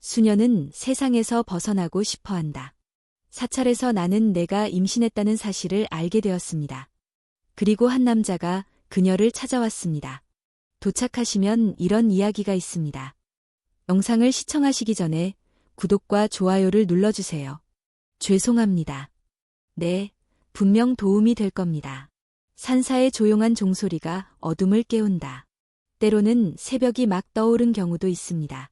수녀는 세상에서 벗어나고 싶어 한다. 사찰에서 나는 내가 임신했다는 사실을 알게 되었습니다. 그리고 한 남자가 그녀를 찾아왔습니다. 도착하시면 이런 이야기가 있습니다. 영상을 시청하시기 전에 구독과 좋아요를 눌러주세요. 죄송합니다. 네, 분명 도움이 될 겁니다. 산사의 조용한 종소리가 어둠을 깨운다. 때로는 새벽이 막 떠오른 경우도 있습니다.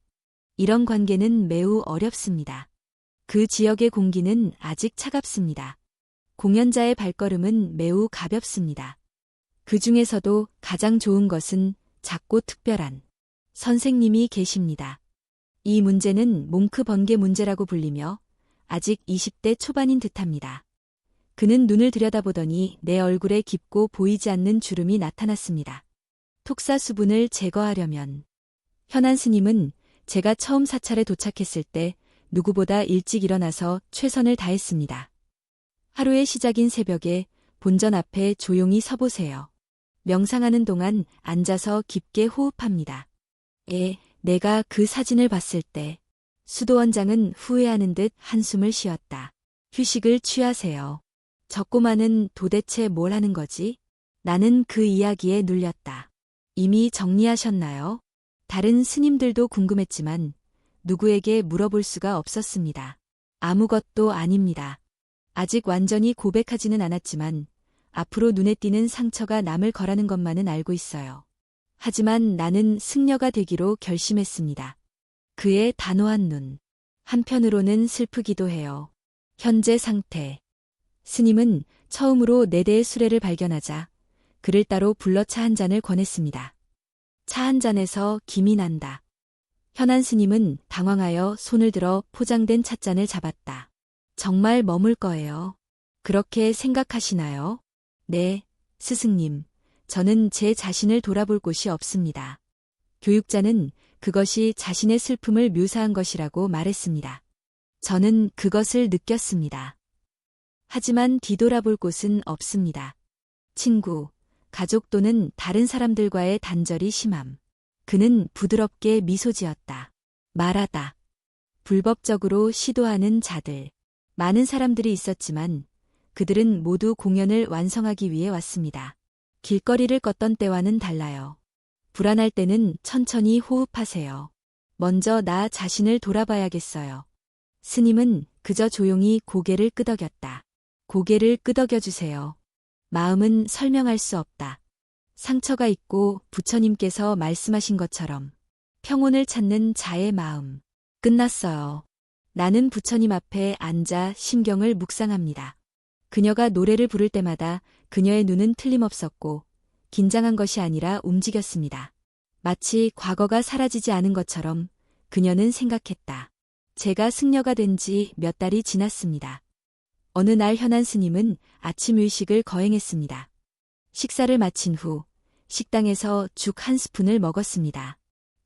이런 관계는 매우 어렵습니다. 그 지역의 공기는 아직 차갑습니다. 공연자의 발걸음은 매우 가볍습니다. 그 중에서도 가장 좋은 것은 작고 특별한 선생님이 계십니다. 이 문제는 몽크 번개 문제라고 불리며 아직 20대 초반인 듯합니다. 그는 눈을 들여다보더니 내 얼굴에 깊고 보이지 않는 주름이 나타났습니다. 톡사 수분을 제거하려면 현안 스님은 제가 처음 사찰에 도착했을 때 누구보다 일찍 일어나서 최선을 다했습니다. 하루의 시작인 새벽에 본전 앞에 조용히 서보세요. 명상하는 동안 앉아서 깊게 호흡합니다. 내가 그 사진을 봤을 때 수도원장은 후회하는 듯 한숨을 쉬었다. 휴식을 취하세요. 저 꼬마는 도대체 뭘 하는 거지? 나는 그 이야기에 눌렸다. 이미 정리하셨나요? 다른 스님들도 궁금했지만 누구에게 물어볼 수가 없었습니다. 아무것도 아닙니다. 아직 완전히 고백하지는 않았지만 앞으로 눈에 띄는 상처가 남을 거라는 것만은 알고 있어요. 하지만 나는 승려가 되기로 결심했습니다. 그의 단호한 눈. 한편으로는 슬프기도 해요. 현재 상태. 스님은 처음으로 4대의 수레를 발견하자 그를 따로 불러 차 한 잔을 권했습니다. 차 한 잔에서 김이 난다. 현안 스님은 당황하여 손을 들어 포장된 찻잔을 잡았다. 정말 머물 거예요. 그렇게 생각하시나요? 네, 스승님. 저는 제 자신을 돌아볼 곳이 없습니다. 교육자는 그것이 자신의 슬픔을 묘사한 것이라고 말했습니다. 저는 그것을 느꼈습니다. 하지만 뒤돌아볼 곳은 없습니다. 친구, 가족 또는 다른 사람들과의 단절이 심함. 그는 부드럽게 미소 지었다. 말하다. 불법적으로 시도하는 자들. 많은 사람들이 있었지만 그들은 모두 공연을 완성하기 위해 왔습니다. 길거리를 걷던 때와는 달라요. 불안할 때는 천천히 호흡하세요. 먼저 나 자신을 돌아봐야겠어요. 스님은 그저 조용히 고개를 끄덕였다. 고개를 끄덕여주세요. 마음은 설명할 수 없다. 상처가 있고 부처님께서 말씀하신 것처럼 평온을 찾는 자의 마음. 끝났어요. 나는 부처님 앞에 앉아 심경을 묵상합니다. 그녀가 노래를 부를 때마다 그녀의 눈은 틀림없었고 긴장한 것이 아니라 움직였습니다. 마치 과거가 사라지지 않은 것처럼 그녀는 생각했다. 제가 승려가 된 지 몇 달이 지났습니다. 어느 날 현안 스님은 아침 의식을 거행했습니다. 식사를 마친 후 식당에서 죽 한 스푼을 먹었습니다.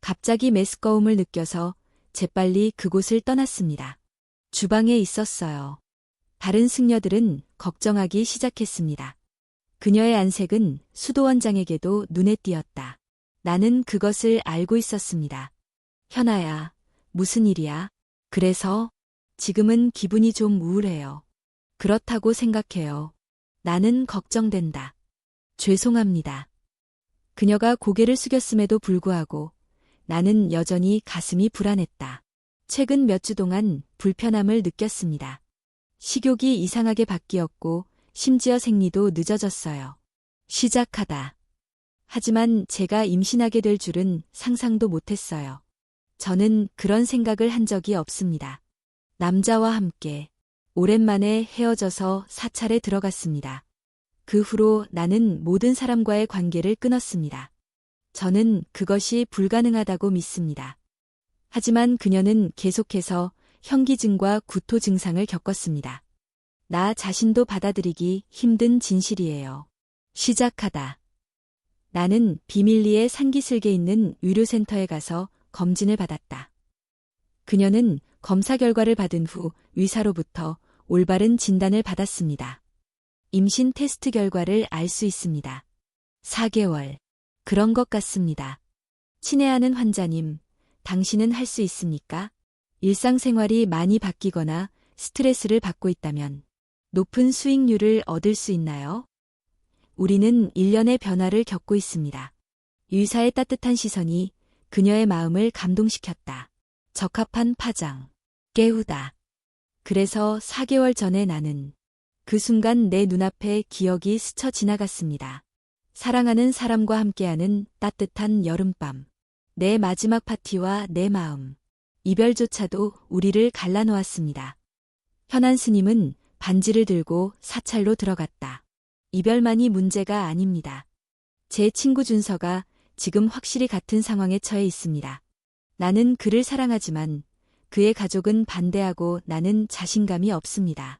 갑자기 메스꺼움을 느껴서 재빨리 그곳을 떠났습니다. 주방에 있었어요. 다른 승려들은 걱정하기 시작했습니다. 그녀의 안색은 수도원장에게도 눈에 띄었다. 나는 그것을 알고 있었습니다. 현아야, 무슨 일이야? 그래서 지금은 기분이 좀 우울해요. 그렇다고 생각해요. 나는 걱정된다. 죄송합니다. 그녀가 고개를 숙였음에도 불구하고 나는 여전히 가슴이 불안했다. 최근 몇 주 동안 불편함을 느꼈습니다. 식욕이 이상하게 바뀌었고 심지어 생리도 늦어졌어요. 시작하다. 하지만 제가 임신하게 될 줄은 상상도 못했어요. 저는 그런 생각을 한 적이 없습니다. 남자와 함께 오랜만에 헤어져서 사찰에 들어갔습니다. 그 후로 나는 모든 사람과의 관계를 끊었습니다. 저는 그것이 불가능하다고 믿습니다. 하지만 그녀는 계속해서 현기증과 구토 증상을 겪었습니다. 나 자신도 받아들이기 힘든 진실이에요. 시작하다. 나는 비밀리에 상기슬게 있는 의료센터에 가서 검진을 받았다. 그녀는 검사 결과를 받은 후 의사로부터 올바른 진단을 받았습니다. 임신 테스트 결과를 알 수 있습니다. 4개월. 그런 것 같습니다. 친애하는 환자님, 당신은 할 수 있습니까? 일상생활이 많이 바뀌거나 스트레스를 받고 있다면 높은 수익률을 얻을 수 있나요? 우리는 일련의 변화를 겪고 있습니다. 유사의 따뜻한 시선이 그녀의 마음을 감동시켰다. 적합한 파장. 깨우다. 그래서 4개월 전에 나는 그 순간 내 눈앞에 기억이 스쳐 지나갔습니다. 사랑하는 사람과 함께하는 따뜻한 여름밤. 내 마지막 파티와 내 마음. 이별조차도 우리를 갈라놓았습니다. 현안 스님은 반지를 들고 사찰로 들어갔다. 이별만이 문제가 아닙니다. 제 친구 준서가 지금 확실히 같은 상황에 처해 있습니다. 나는 그를 사랑하지만 그의 가족은 반대하고 나는 자신감이 없습니다.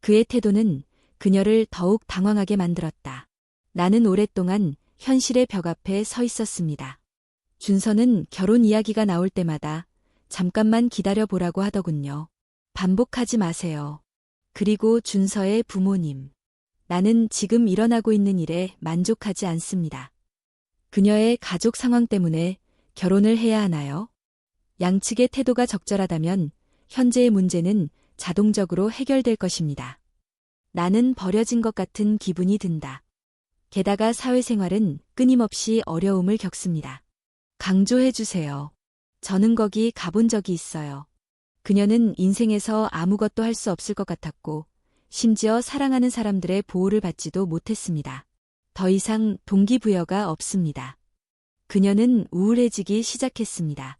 그의 태도는 그녀를 더욱 당황하게 만들었다. 나는 오랫동안 현실의 벽 앞에 서 있었습니다. 준서는 결혼 이야기가 나올 때마다 잠깐만 기다려 보라고 하더군요. 반복하지 마세요. 그리고 준서의 부모님. 나는 지금 일어나고 있는 일에 만족하지 않습니다. 그녀의 가족 상황 때문에 결혼을 해야 하나요? 양측의 태도가 적절하다면 현재의 문제는 자동적으로 해결될 것입니다. 나는 버려진 것 같은 기분이 든다. 게다가 사회생활은 끊임없이 어려움을 겪습니다. 강조해주세요. 저는 거기 가본 적이 있어요. 그녀는 인생에서 아무것도 할 수 없을 것 같았고, 심지어 사랑하는 사람들의 보호를 받지도 못했습니다. 더 이상 동기부여가 없습니다. 그녀는 우울해지기 시작했습니다.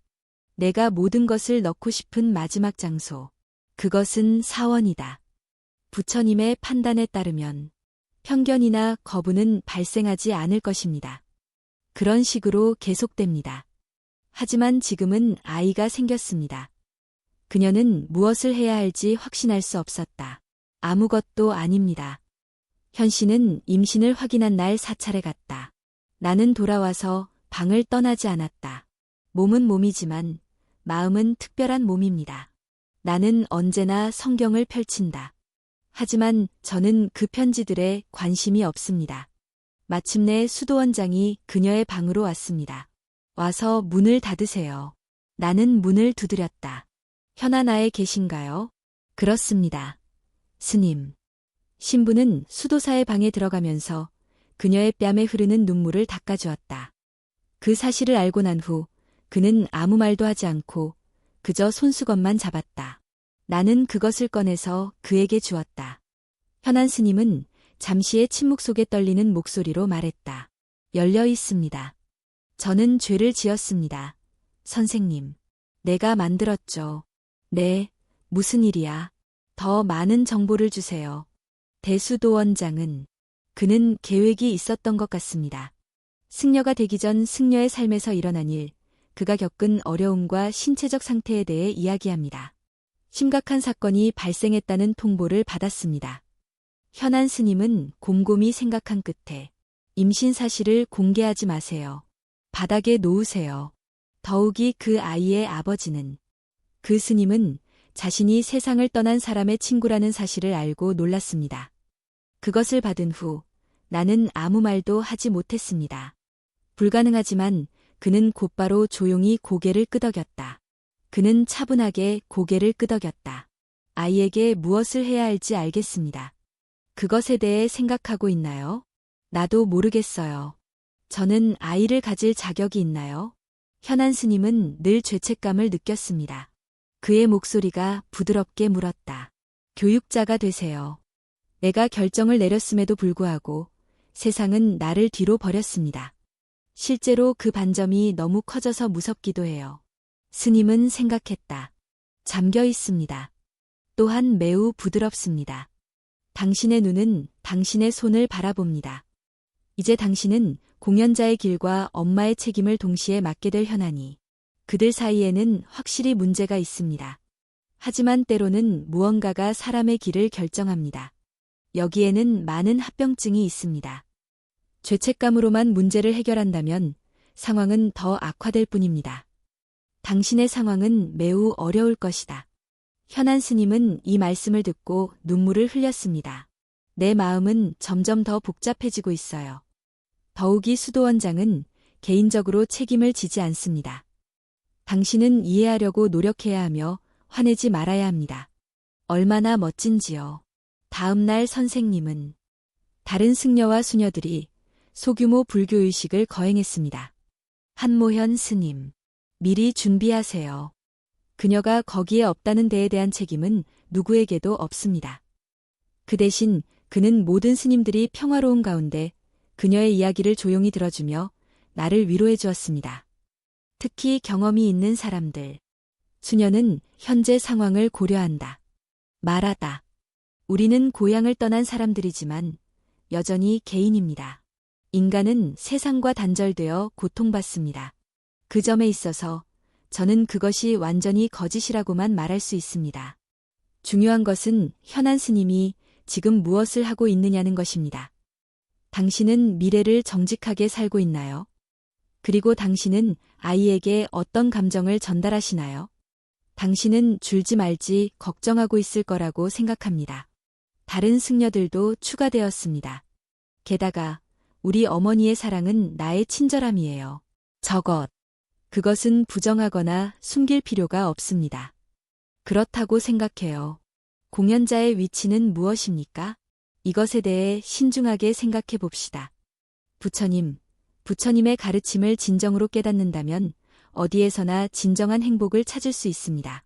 내가 모든 것을 넣고 싶은 마지막 장소. 그것은 사원이다. 부처님의 판단에 따르면 편견이나 거부는 발생하지 않을 것입니다. 그런 식으로 계속됩니다. 하지만 지금은 아이가 생겼습니다. 그녀는 무엇을 해야 할지 확신할 수 없었다. 아무것도 아닙니다. 현 씨는 임신을 확인한 날 사찰에 갔다. 나는 돌아와서 방을 떠나지 않았다. 몸은 몸이지만 마음은 특별한 몸입니다. 나는 언제나 성경을 펼친다. 하지만 저는 그 편지들에 관심이 없습니다. 마침내 수도원장이 그녀의 방으로 왔습니다. 와서 문을 닫으세요. 나는 문을 두드렸다. 현아나에 계신가요? 그렇습니다. 스님. 신부는 수도사의 방에 들어가면서 그녀의 뺨에 흐르는 눈물을 닦아주었다. 그 사실을 알고 난 후 그는 아무 말도 하지 않고 그저 손수건만 잡았다. 나는 그것을 꺼내서 그에게 주었다. 현안 스님은 잠시의 침묵 속에 떨리는 목소리로 말했다. 열려 있습니다. 저는 죄를 지었습니다. 선생님. 내가 만들었죠. 네, 무슨 일이야? 더 많은 정보를 주세요. 대수도원장은 그는 계획이 있었던 것 같습니다. 승려가 되기 전 승려의 삶에서 일어난 일, 그가 겪은 어려움과 신체적 상태에 대해 이야기합니다. 심각한 사건이 발생했다는 통보를 받았습니다. 현안 스님은 곰곰이 생각한 끝에 임신 사실을 공개하지 마세요. 바닥에 놓으세요. 더욱이 그 아이의 아버지는 그 스님은 자신이 세상을 떠난 사람의 친구라는 사실을 알고 놀랐습니다. 그것을 받은 후 나는 아무 말도 하지 못했습니다. 불가능하지만 그는 곧바로 조용히 고개를 끄덕였다. 그는 차분하게 고개를 끄덕였다. 아이에게 무엇을 해야 할지 알겠습니다. 그것에 대해 생각하고 있나요? 나도 모르겠어요. 저는 아이를 가질 자격이 있나요? 현안 스님은 늘 죄책감을 느꼈습니다. 그의 목소리가 부드럽게 물었다. 교육자가 되세요. 내가 결정을 내렸음에도 불구하고 세상은 나를 뒤로 버렸습니다. 실제로 그 반점이 너무 커져서 무섭기도 해요. 스님은 생각했다. 잠겨 있습니다. 또한 매우 부드럽습니다. 당신의 눈은 당신의 손을 바라봅니다. 이제 당신은 공연자의 길과 엄마의 책임을 동시에 맡게 될 현안이 그들 사이에는 확실히 문제가 있습니다. 하지만 때로는 무언가가 사람의 길을 결정합니다. 여기에는 많은 합병증이 있습니다. 죄책감으로만 문제를 해결한다면 상황은 더 악화될 뿐입니다. 당신의 상황은 매우 어려울 것이다. 현안 스님은 이 말씀을 듣고 눈물을 흘렸습니다. 내 마음은 점점 더 복잡해지고 있어요. 더욱이 수도원장은 개인적으로 책임을 지지 않습니다. 당신은 이해하려고 노력해야 하며 화내지 말아야 합니다. 얼마나 멋진지요. 다음 날 선생님은 다른 승려와 수녀들이 소규모 불교의식을 거행했습니다. 한모현 스님, 미리 준비하세요. 그녀가 거기에 없다는 데에 대한 책임은 누구에게도 없습니다. 그 대신 그는 모든 스님들이 평화로운 가운데 그녀의 이야기를 조용히 들어주며 나를 위로해 주었습니다. 특히 경험이 있는 사람들. 수녀는 현재 상황을 고려한다. 말하다. 우리는 고향을 떠난 사람들이지만 여전히 개인입니다. 인간은 세상과 단절되어 고통받습니다. 그 점에 있어서 저는 그것이 완전히 거짓이라고만 말할 수 있습니다. 중요한 것은 현안 스님이 지금 무엇을 하고 있느냐는 것입니다. 당신은 미래를 정직하게 살고 있나요? 그리고 당신은 아이에게 어떤 감정을 전달하시나요? 당신은 줄지 말지 걱정하고 있을 거라고 생각합니다. 다른 승려들도 추가되었습니다. 게다가 우리 어머니의 사랑은 나의 친절함이에요. 그것은 부정하거나 숨길 필요가 없습니다. 그렇다고 생각해요. 공연자의 위치는 무엇입니까? 이것에 대해 신중하게 생각해 봅시다. 부처님의 가르침을 진정으로 깨닫는다면 어디에서나 진정한 행복을 찾을 수 있습니다.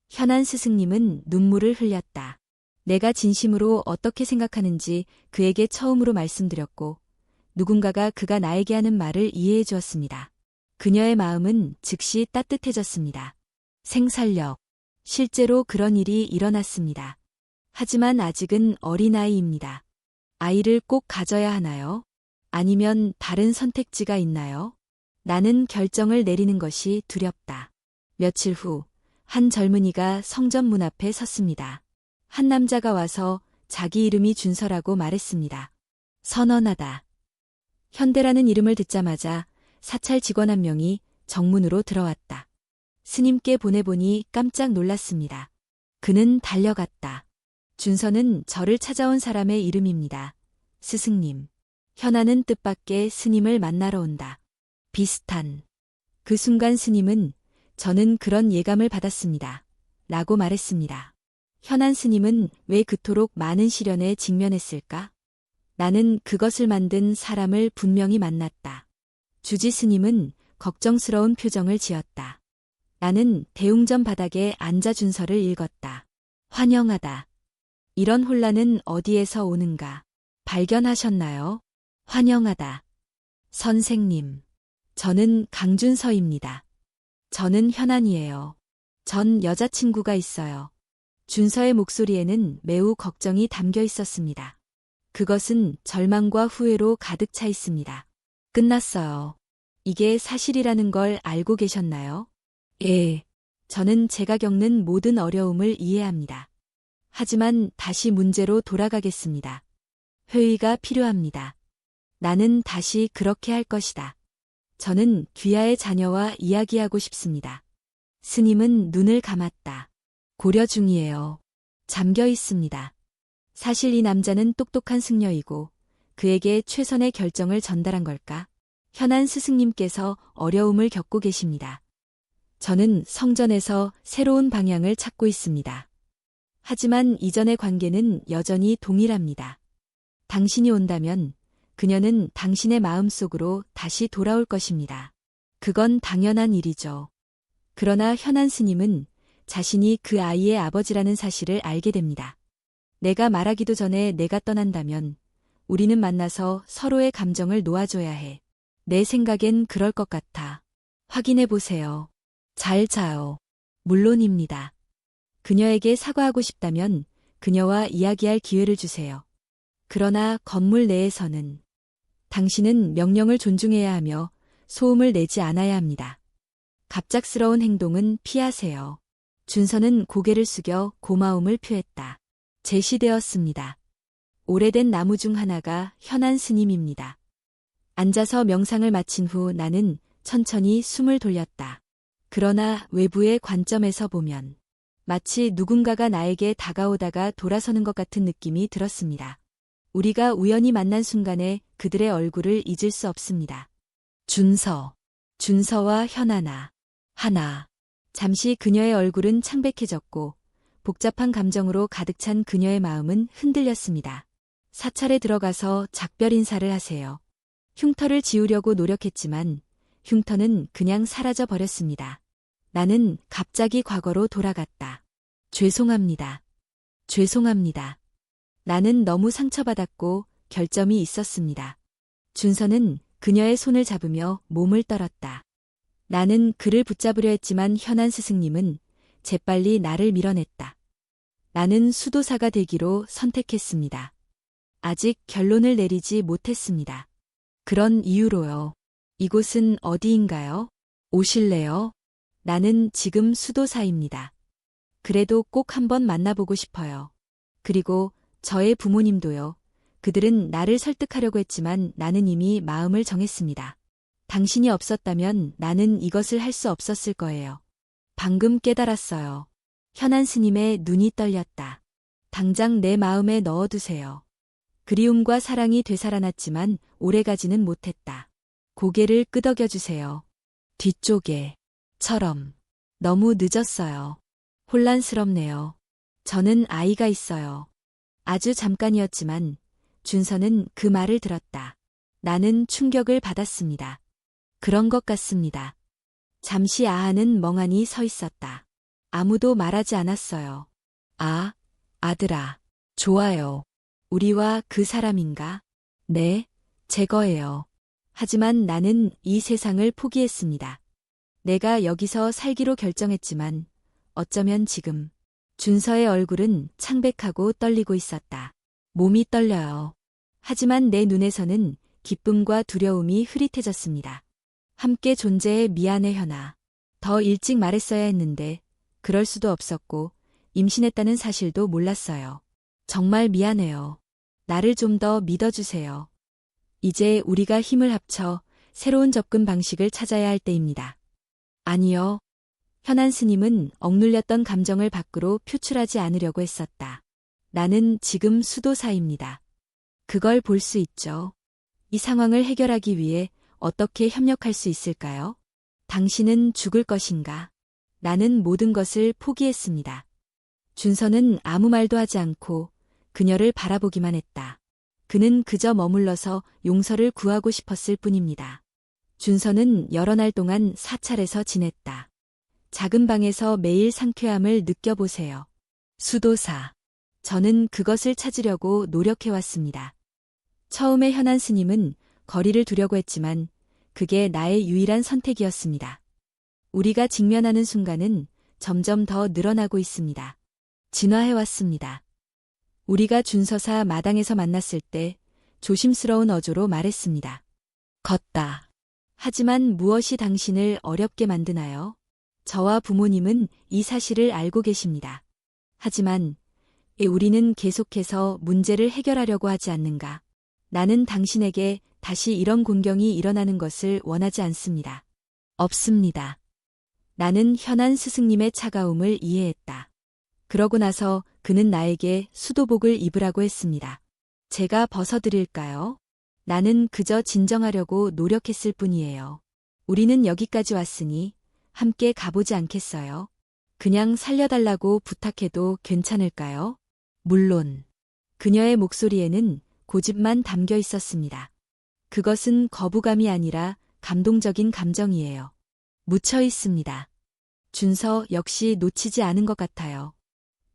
현안 스승님은 눈물을 흘렸다. 내가 진심으로 어떻게 생각하는지 그에게 처음으로 말씀드렸고 누군가가 그가 나에게 하는 말을 이해해 주었습니다. 그녀의 마음은 즉시 따뜻해졌습니다. 생살력. 실제로 그런 일이 일어났습니다. 하지만 아직은 어린아이입니다. 아이를 꼭 가져야 하나요? 아니면 다른 선택지가 있나요? 나는 결정을 내리는 것이 두렵다. 며칠 후, 한 젊은이가 성전 문 앞에 섰습니다. 한 남자가 와서 자기 이름이 준서라고 말했습니다. 선언하다. 현대라는 이름을 듣자마자 사찰 직원 한 명이 정문으로 들어왔다. 스님께 보내보니 깜짝 놀랐습니다. 그는 달려갔다. 준서는 저를 찾아온 사람의 이름입니다. 스승님. 현안은 뜻밖의 스님을 만나러 온다. 비슷한. 그 순간 스님은 저는 그런 예감을 받았습니다. 라고 말했습니다. 현안 스님은 왜 그토록 많은 시련에 직면했을까? 나는 그것을 만든 사람을 분명히 만났다. 주지 스님은 걱정스러운 표정을 지었다. 나는 대웅전 바닥에 앉아 준서를 읽었다. 환영하다. 이런 혼란은 어디에서 오는가? 발견하셨나요? 환영하다. 선생님. 저는 강준서입니다. 저는 현안이에요. 전 여자친구가 있어요. 준서의 목소리에는 매우 걱정이 담겨 있었습니다. 그것은 절망과 후회로 가득 차 있습니다. 끝났어요. 이게 사실이라는 걸 알고 계셨나요? 예. 저는 제가 겪는 모든 어려움을 이해합니다. 하지만 다시 문제로 돌아가겠습니다. 회의가 필요합니다. 나는 다시 그렇게 할 것이다. 저는 귀하의 자녀와 이야기하고 싶습니다. 스님은 눈을 감았다. 고려 중이에요. 잠겨 있습니다. 사실 이 남자는 똑똑한 승려이고 그에게 최선의 결정을 전달한 걸까? 현안 스승님께서 어려움을 겪고 계십니다. 저는 성전에서 새로운 방향을 찾고 있습니다. 하지만 이전의 관계는 여전히 동일합니다. 당신이 온다면 그녀는 당신의 마음속으로 다시 돌아올 것입니다. 그건 당연한 일이죠. 그러나 현안 스님은 자신이 그 아이의 아버지라는 사실을 알게 됩니다. 내가 말하기도 전에 내가 떠난다면 우리는 만나서 서로의 감정을 놓아줘야 해. 내 생각엔 그럴 것 같아. 확인해 보세요. 잘 자요. 물론입니다. 그녀에게 사과하고 싶다면 그녀와 이야기할 기회를 주세요. 그러나 건물 내에서는 당신은 명령을 존중해야 하며 소음을 내지 않아야 합니다. 갑작스러운 행동은 피하세요. 준서는 고개를 숙여 고마움을 표했다. 제시되었습니다. 오래된 나무 중 하나가 현안 스님입니다. 앉아서 명상을 마친 후 나는 천천히 숨을 돌렸다. 그러나 외부의 관점에서 보면 마치 누군가가 나에게 다가오다가 돌아서는 것 같은 느낌이 들었습니다. 우리가 우연히 만난 순간에 그들의 얼굴을 잊을 수 없습니다. 준서와 현안아. 하나. 잠시 그녀의 얼굴은 창백해졌고 복잡한 감정으로 가득 찬 그녀의 마음은 흔들렸습니다. 사찰에 들어가서 작별 인사를 하세요. 흉터를 지우려고 노력했지만 흉터는 그냥 사라져 버렸습니다. 나는 갑자기 과거로 돌아갔다. 죄송합니다. 죄송합니다. 나는 너무 상처받았고 결점이 있었습니다. 준서는 그녀의 손을 잡으며 몸을 떨었다. 나는 그를 붙잡으려 했지만 현안 스승님은 재빨리 나를 밀어냈다. 나는 수도사가 되기로 선택했습니다. 아직 결론을 내리지 못했습니다. 그런 이유로요. 이곳은 어디인가요? 오실래요? 나는 지금 수도사입니다. 그래도 꼭 한번 만나보고 싶어요. 그리고 저의 부모님도요. 그들은 나를 설득하려고 했지만 나는 이미 마음을 정했습니다. 당신이 없었다면 나는 이것을 할 수 없었을 거예요. 방금 깨달았어요. 현안 스님의 눈이 떨렸다. 당장 내 마음에 넣어두세요. 그리움과 사랑이 되살아났지만 오래가지는 못했다. 고개를 끄덕여주세요. 뒤쪽에. 처럼. 너무 늦었어요. 혼란스럽네요. 저는 아이가 있어요. 아주 잠깐이었지만 준서는 그 말을 들었다. 나는 충격을 받았습니다. 그런 것 같습니다. 잠시 아하는 멍하니 서 있었다. 아무도 말하지 않았어요. 아, 아들아. 좋아요. 우리와 그 사람인가? 네, 제 거예요. 하지만 나는 이 세상을 포기했습니다. 내가 여기서 살기로 결정했지만 어쩌면 지금 준서의 얼굴은 창백하고 떨리고 있었다. 몸이 떨려요. 하지만 내 눈에서는 기쁨과 두려움이 흐릿해졌습니다. 함께 존재해 미안해 현아. 더 일찍 말했어야 했는데 그럴 수도 없었고 임신했다는 사실도 몰랐어요. 정말 미안해요. 나를 좀 더 믿어주세요. 이제 우리가 힘을 합쳐 새로운 접근 방식을 찾아야 할 때입니다. 아니요. 현안 스님은 억눌렸던 감정을 밖으로 표출하지 않으려고 했었다. 나는 지금 수도사입니다. 그걸 볼 수 있죠. 이 상황을 해결하기 위해 어떻게 협력할 수 있을까요? 당신은 죽을 것인가? 나는 모든 것을 포기했습니다. 준서는 아무 말도 하지 않고 그녀를 바라보기만 했다. 그는 그저 머물러서 용서를 구하고 싶었을 뿐입니다. 준서는 여러 날 동안 사찰에서 지냈다. 작은 방에서 매일 상쾌함을 느껴보세요. 수도사. 저는 그것을 찾으려고 노력해왔습니다. 처음에 현안 스님은 거리를 두려고 했지만 그게 나의 유일한 선택이었습니다. 우리가 직면하는 순간은 점점 더 늘어나고 있습니다. 진화해왔습니다. 우리가 준서사 마당에서 만났을 때 조심스러운 어조로 말했습니다. 걷다. 하지만 무엇이 당신을 어렵게 만드나요? 저와 부모님은 이 사실을 알고 계십니다. 하지만 우리는 계속해서 문제를 해결하려고 하지 않는가? 나는 당신에게 다시 이런 곤경이 일어나는 것을 원하지 않습니다. 없습니다. 나는 현안 스승님의 차가움을 이해했다. 그러고 나서 그는 나에게 수도복을 입으라고 했습니다. 제가 벗어드릴까요? 나는 그저 진정하려고 노력했을 뿐이에요. 우리는 여기까지 왔으니 함께 가보지 않겠어요? 그냥 살려달라고 부탁해도 괜찮을까요? 물론. 그녀의 목소리에는 고집만 담겨 있었습니다. 그것은 거부감이 아니라 감동적인 감정이에요. 묻혀 있습니다. 준서 역시 놓치지 않은 것 같아요.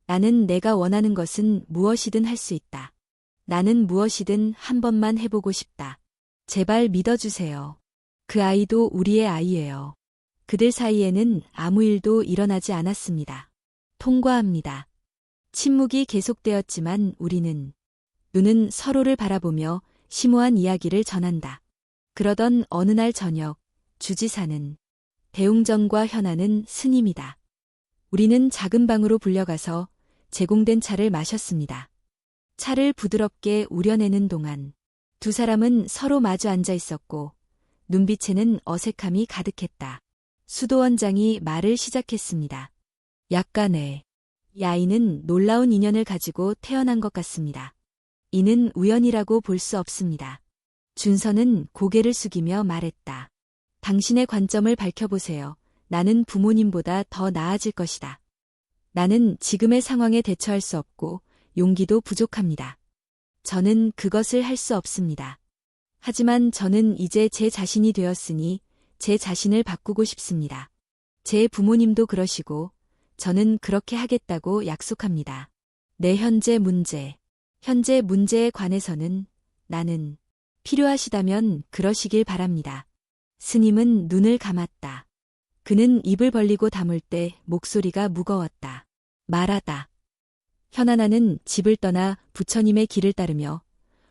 나는 내가 원하는 것은 무엇이든 할 수 있다. 나는 무엇이든 한 번만 해보고 싶다. 제발 믿어주세요. 그 아이도 우리의 아이예요. 그들 사이에는 아무 일도 일어나지 않았습니다. 통과합니다. 침묵이 계속되었지만 우리는 눈은 서로를 바라보며 심오한 이야기를 전한다. 그러던 어느 날 저녁, 주지사는 대웅전과 현아는 스님이다. 우리는 작은 방으로 불려가서 제공된 차를 마셨습니다. 차를 부드럽게 우려내는 동안 두 사람은 서로 마주 앉아 있었고 눈빛에는 어색함이 가득했다. 수도원장이 말을 시작했습니다. 약간의 이 아이는 놀라운 인연을 가지고 태어난 것 같습니다. 이는 우연이라고 볼 수 없습니다. 준서는 고개를 숙이며 말했다. 당신의 관점을 밝혀보세요. 나는 부모님보다 더 나아질 것이다. 나는 지금의 상황에 대처할 수 없고 용기도 부족합니다. 저는 그것을 할 수 없습니다. 하지만 저는 이제 제 자신이 되었으니 제 자신을 바꾸고 싶습니다. 제 부모님도 그러시고 저는 그렇게 하겠다고 약속합니다. 내 현재 문제에 관해서는 나는 필요하시다면 그러시길 바랍니다. 스님은 눈을 감았다. 그는 입을 벌리고 다물 때 목소리가 무거웠다. 말하다. 현아나는 집을 떠나 부처님의 길을 따르며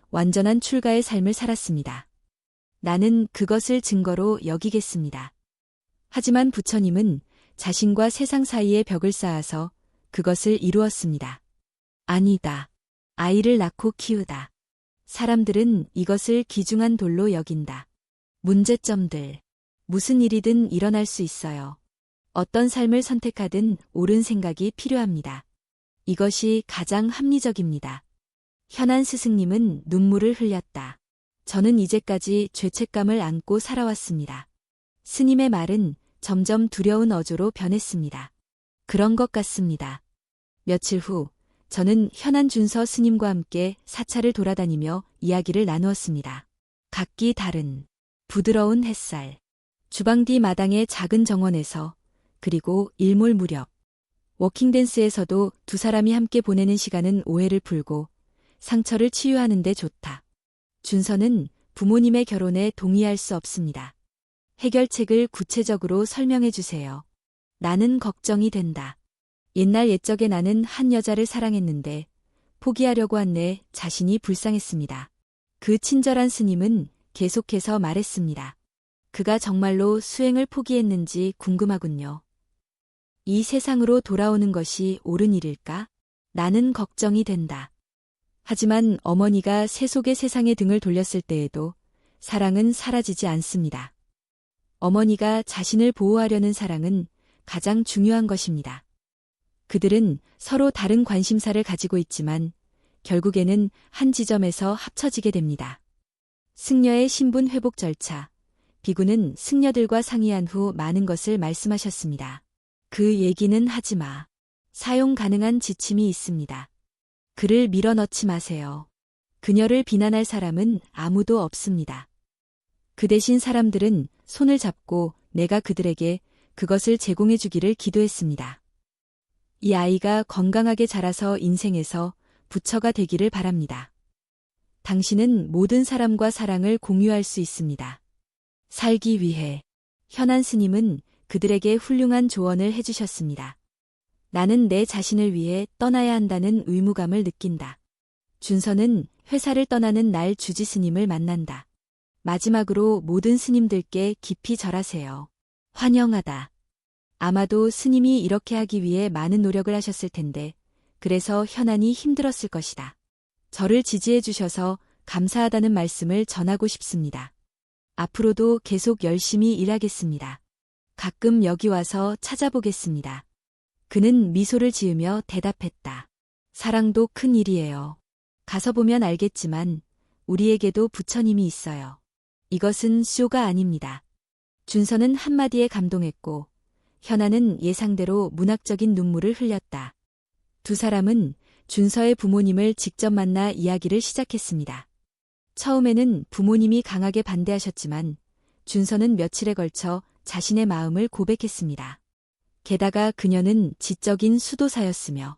완전한 출가의 삶을 살았습니다. 나는 그것을 증거로 여기겠습니다. 하지만 부처님은 자신과 세상 사이에 벽을 쌓아서 그것을 이루었습니다. 아니다. 아이를 낳고 키우다. 사람들은 이것을 귀중한 돌로 여긴다. 문제점들. 무슨 일이든 일어날 수 있어요. 어떤 삶을 선택하든 옳은 생각이 필요합니다. 이것이 가장 합리적입니다. 현안 스승님은 눈물을 흘렸다. 저는 이제까지 죄책감을 안고 살아왔습니다. 스님의 말은 점점 두려운 어조로 변했습니다. 그런 것 같습니다. 며칠 후 저는 현안 준서 스님과 함께 사찰을 돌아다니며 이야기를 나누었습니다. 각기 다른 부드러운 햇살, 주방 뒤 마당의 작은 정원에서, 그리고 일몰 무렵, 워킹댄스에서도 두 사람이 함께 보내는 시간은 오해를 풀고 상처를 치유하는 데 좋다. 준서는 부모님의 결혼에 동의할 수 없습니다. 해결책을 구체적으로 설명해 주세요. 나는 걱정이 된다. 옛날 옛적에 나는 한 여자를 사랑했는데 포기하려고 한 내 자신이 불쌍했습니다. 그 친절한 스님은 계속해서 말했습니다. 그가 정말로 수행을 포기했는지 궁금하군요. 이 세상으로 돌아오는 것이 옳은 일일까? 나는 걱정이 된다. 하지만 어머니가 세속의 세상에 등을 돌렸을 때에도 사랑은 사라지지 않습니다. 어머니가 자신을 보호하려는 사랑은 가장 중요한 것입니다. 그들은 서로 다른 관심사를 가지고 있지만 결국에는 한 지점에서 합쳐지게 됩니다. 승려의 신분 회복 절차. 비구는 승려들과 상의한 후 많은 것을 말씀하셨습니다. 그 얘기는 하지 마. 사용 가능한 지침이 있습니다. 그를 밀어넣지 마세요. 그녀를 비난할 사람은 아무도 없습니다. 그 대신 사람들은 손을 잡고 내가 그들에게 그것을 제공해 주기를 기도했습니다. 이 아이가 건강하게 자라서 인생에서 부처가 되기를 바랍니다. 당신은 모든 사람과 사랑을 공유할 수 있습니다. 살기 위해. 현안 스님은 그들에게 훌륭한 조언을 해주셨습니다. 나는 내 자신을 위해 떠나야 한다는 의무감을 느낀다. 준서는 회사를 떠나는 날 주지 스님을 만난다. 마지막으로 모든 스님들께 깊이 절하세요. 환영하다. 아마도 스님이 이렇게 하기 위해 많은 노력을 하셨을 텐데, 그래서 현안이 힘들었을 것이다. 저를 지지해 주셔서 감사하다는 말씀을 전하고 싶습니다. 앞으로도 계속 열심히 일하겠습니다. 가끔 여기 와서 찾아보겠습니다. 그는 미소를 지으며 대답했다. 사랑도 큰 일이에요. 가서 보면 알겠지만 우리에게도 부처님이 있어요. 이것은 쇼가 아닙니다. 준서는 한마디에 감동했고 현아는 예상대로 문학적인 눈물을 흘렸다. 두 사람은 준서의 부모님을 직접 만나 이야기를 시작했습니다. 처음에는 부모님이 강하게 반대하셨지만 준서는 며칠에 걸쳐 자신의 마음을 고백했습니다. 게다가 그녀는 지적인 수도사였으며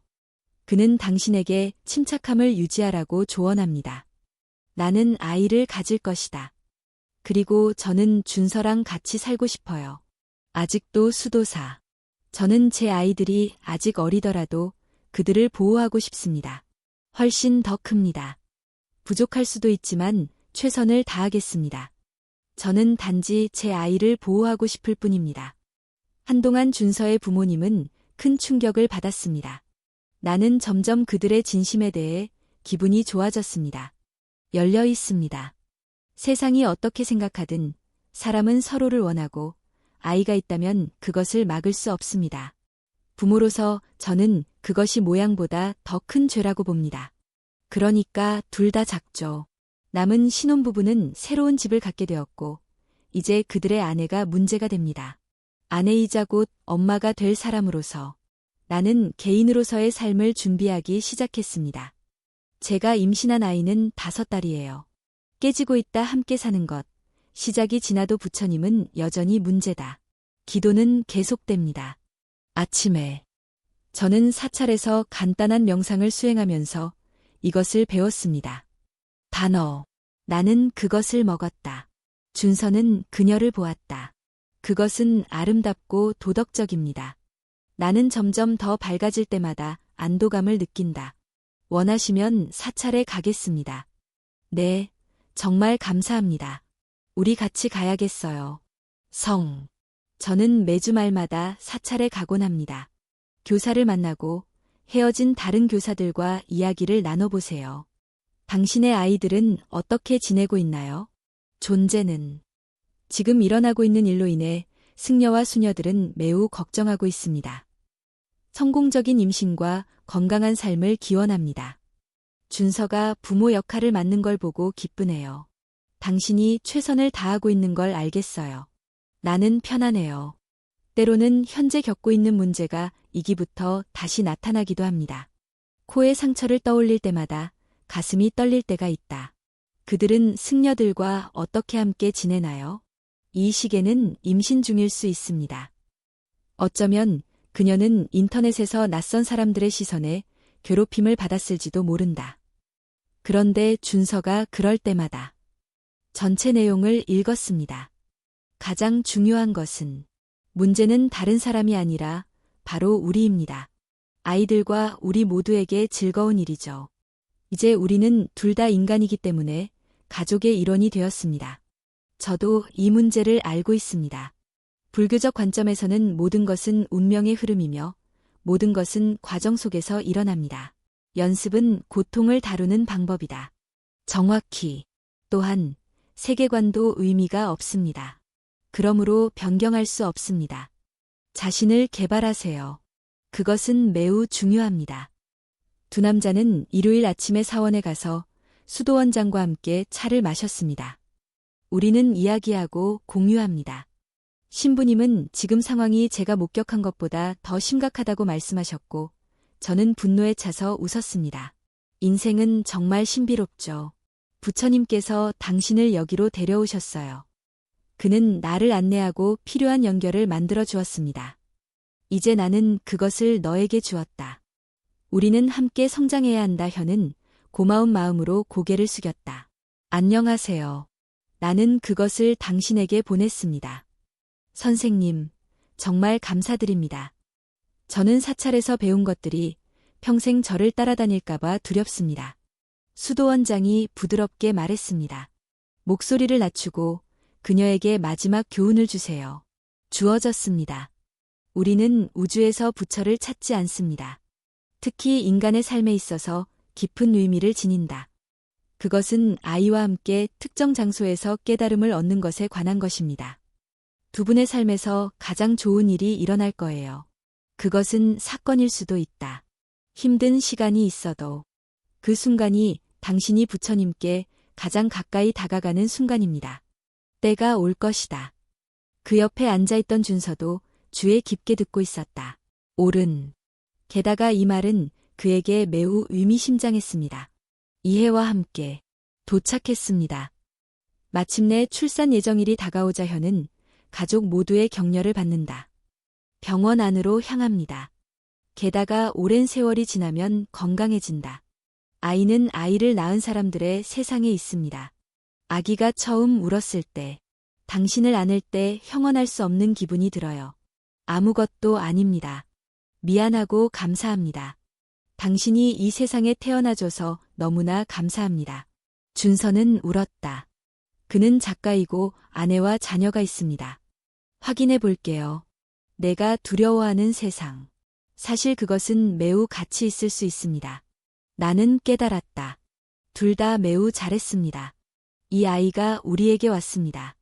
그는 당신에게 침착함을 유지하라고 조언합니다. 나는 아이를 가질 것이다. 그리고 저는 준서랑 같이 살고 싶어요. 아직도 수도사. 저는 제 아이들이 아직 어리더라도 그들을 보호하고 싶습니다. 훨씬 더 큽니다. 부족할 수도 있지만 최선을 다하겠습니다. 저는 단지 제 아이를 보호하고 싶을 뿐입니다. 한동안 준서의 부모님은 큰 충격을 받았습니다. 나는 점점 그들의 진심에 대해 기분이 좋아졌습니다. 열려 있습니다. 세상이 어떻게 생각하든 사람은 서로를 원하고 아이가 있다면 그것을 막을 수 없습니다. 부모로서 저는 그것이 모양보다 더 큰 죄라고 봅니다. 그러니까 둘 다 작죠. 남은 신혼부부는 새로운 집을 갖게 되었고 이제 그들의 아내가 문제가 됩니다. 아내이자 곧 엄마가 될 사람으로서 나는 개인으로서의 삶을 준비하기 시작했습니다. 제가 임신한 아이는 5달이에요. 깨지고 있다 함께 사는 것. 시작이 지나도 부처님은 여전히 문제다. 기도는 계속됩니다. 아침에 저는 사찰에서 간단한 명상을 수행하면서 이것을 배웠습니다. 단어. 나는 그것을 먹었다. 준서는 그녀를 보았다. 그것은 아름답고 도덕적입니다. 나는 점점 더 밝아질 때마다 안도감을 느낀다. 원하시면 사찰에 가겠습니다. 네, 정말 감사합니다. 우리 같이 가야겠어요. 성. 저는 매주 말마다 사찰에 가곤 합니다. 교사를 만나고 헤어진 다른 교사들과 이야기를 나눠보세요. 당신의 아이들은 어떻게 지내고 있나요? 존재는 지금 일어나고 있는 일로 인해 승려와 수녀들은 매우 걱정하고 있습니다. 성공적인 임신과 건강한 삶을 기원합니다. 준서가 부모 역할을 맡는 걸 보고 기쁘네요. 당신이 최선을 다하고 있는 걸 알겠어요. 나는 편안해요. 때로는 현재 겪고 있는 문제가 이기부터 다시 나타나기도 합니다. 코에 상처를 떠올릴 때마다 가슴이 떨릴 때가 있다. 그들은 승려들과 어떻게 함께 지내나요? 이 시기에는 임신 중일 수 있습니다. 어쩌면 그녀는 인터넷에서 낯선 사람들의 시선에 괴롭힘을 받았을지도 모른다. 그런데 준서가 그럴 때마다 전체 내용을 읽었습니다. 가장 중요한 것은 문제는 다른 사람이 아니라 바로 우리입니다. 아이들과 우리 모두에게 즐거운 일이죠. 이제 우리는 둘 다 인간이기 때문에 가족의 일원이 되었습니다. 저도 이 문제를 알고 있습니다. 불교적 관점에서는 모든 것은 운명의 흐름이며 모든 것은 과정 속에서 일어납니다. 연습은 고통을 다루는 방법이다. 정확히. 또한 세계관도 의미가 없습니다. 그러므로 변경할 수 없습니다. 자신을 개발하세요. 그것은 매우 중요합니다. 두 남자는 일요일 아침에 사원에 가서 수도원장과 함께 차를 마셨습니다. 우리는 이야기하고 공유합니다. 신부님은 지금 상황이 제가 목격한 것보다 더 심각하다고 말씀하셨고, 저는 분노에 차서 웃었습니다. 인생은 정말 신비롭죠. 부처님께서 당신을 여기로 데려오셨어요. 그는 나를 안내하고 필요한 연결을 만들어 주었습니다. 이제 나는 그것을 너에게 주었다. 우리는 함께 성장해야 한다. 혀는 고마운 마음으로 고개를 숙였다. 안녕하세요. 나는 그것을 당신에게 보냈습니다. 선생님, 정말 감사드립니다. 저는 사찰에서 배운 것들이 평생 저를 따라다닐까봐 두렵습니다. 수도원장이 부드럽게 말했습니다. 목소리를 낮추고 그녀에게 마지막 교훈을 주세요. 주어졌습니다. 우리는 우주에서 부처를 찾지 않습니다. 특히 인간의 삶에 있어서 깊은 의미를 지닌다. 그것은 아이와 함께 특정 장소에서 깨달음을 얻는 것에 관한 것입니다. 두 분의 삶에서 가장 좋은 일이 일어날 거예요. 그것은 사건일 수도 있다. 힘든 시간이 있어도 그 순간이 당신이 부처님께 가장 가까이 다가가는 순간입니다. 때가 올 것이다. 그 옆에 앉아있던 준서도 주에 깊게 듣고 있었다. 옳은. 게다가 이 말은 그에게 매우 의미심장했습니다. 이해와 함께 도착했습니다. 마침내 출산 예정일이 다가오자 혀는 가족 모두의 격려를 받는다. 병원 안으로 향합니다. 게다가 오랜 세월이 지나면 건강해진다. 아이는 아이를 낳은 사람들의 세상에 있습니다. 아기가 처음 울었을 때, 당신을 안을 때 형언할 수 없는 기분이 들어요. 아무것도 아닙니다. 미안하고 감사합니다. 당신이 이 세상에 태어나줘서 너무나 감사합니다. 준서는 울었다. 그는 작가이고 아내와 자녀가 있습니다. 확인해 볼게요. 내가 두려워하는 세상. 사실 그것은 매우 가치 있을 수 있습니다. 나는 깨달았다. 둘 다 매우 잘했습니다. 이 아이가 우리에게 왔습니다.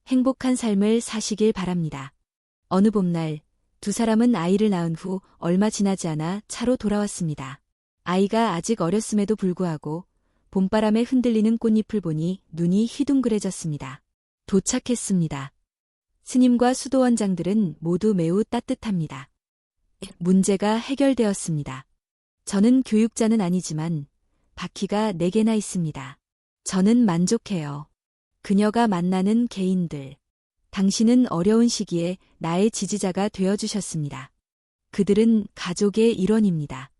행복한 삶을 사시길 바랍니다. 어느 봄날, 두 사람은 아이를 낳은 후 얼마 지나지 않아 차로 돌아왔습니다. 아이가 아직 어렸음에도 불구하고 봄바람에 흔들리는 꽃잎을 보니 눈이 휘둥그레졌습니다. 도착했습니다. 스님과 수도원장들은 모두 매우 따뜻합니다. 문제가 해결되었습니다. 저는 교육자는 아니지만 바퀴가 4개나 있습니다. 저는 만족해요. 그녀가 만나는 개인들. 당신은 어려운 시기에 나의 지지자가 되어주셨습니다. 그들은 가족의 일원입니다.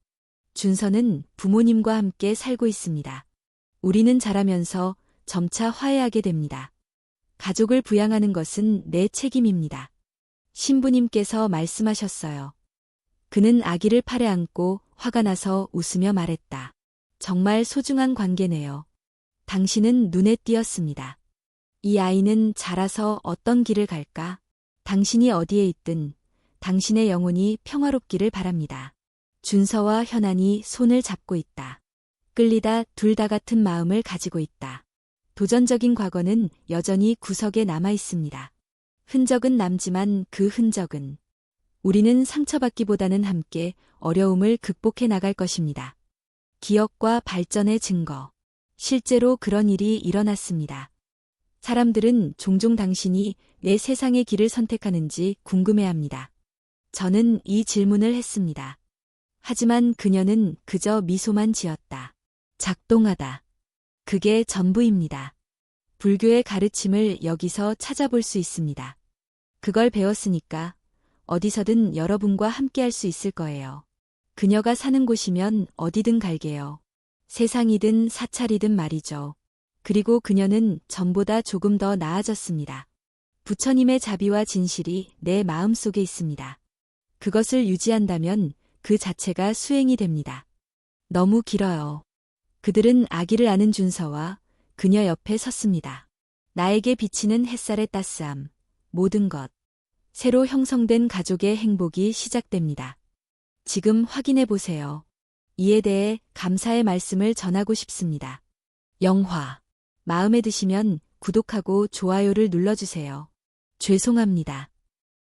준서는 부모님과 함께 살고 있습니다. 우리는 자라면서 점차 화해하게 됩니다. 가족을 부양하는 것은 내 책임입니다. 신부님께서 말씀하셨어요. 그는 아기를 팔에 안고 화가 나서 웃으며 말했다. 정말 소중한 관계네요. 당신은 눈에 띄었습니다. 이 아이는 자라서 어떤 길을 갈까? 당신이 어디에 있든 당신의 영혼이 평화롭기를 바랍니다. 준서와 현안이 손을 잡고 있다. 끌리다 둘 다 같은 마음을 가지고 있다. 도전적인 과거는 여전히 구석에 남아 있습니다. 흔적은 남지만 그 흔적은 우리는 상처받기보다는 함께 어려움을 극복해 나갈 것입니다. 기억과 발전의 증거. 실제로 그런 일이 일어났습니다. 사람들은 종종 당신이 내 세상의 길을 선택하는지 궁금해합니다. 저는 이 질문을 했습니다. 하지만 그녀는 그저 미소만 지었다. 작동하다. 그게 전부입니다. 불교의 가르침을 여기서 찾아볼 수 있습니다. 그걸 배웠으니까 어디서든 여러분과 함께할 수 있을 거예요. 그녀가 사는 곳이면 어디든 갈게요. 세상이든 사찰이든 말이죠. 그리고 그녀는 전보다 조금 더 나아졌습니다. 부처님의 자비와 진실이 내 마음속에 있습니다. 그것을 유지한다면 그 자체가 수행이 됩니다. 너무 길어요. 그들은 아기를 아는 준서와 그녀 옆에 섰습니다. 나에게 비치는 햇살의 따스함, 모든 것. 새로 형성된 가족의 행복이 시작됩니다. 지금 확인해 보세요. 이에 대해 감사의 말씀을 전하고 싶습니다. 영화. 마음에 드시면 구독하고 좋아요를 눌러주세요. 죄송합니다.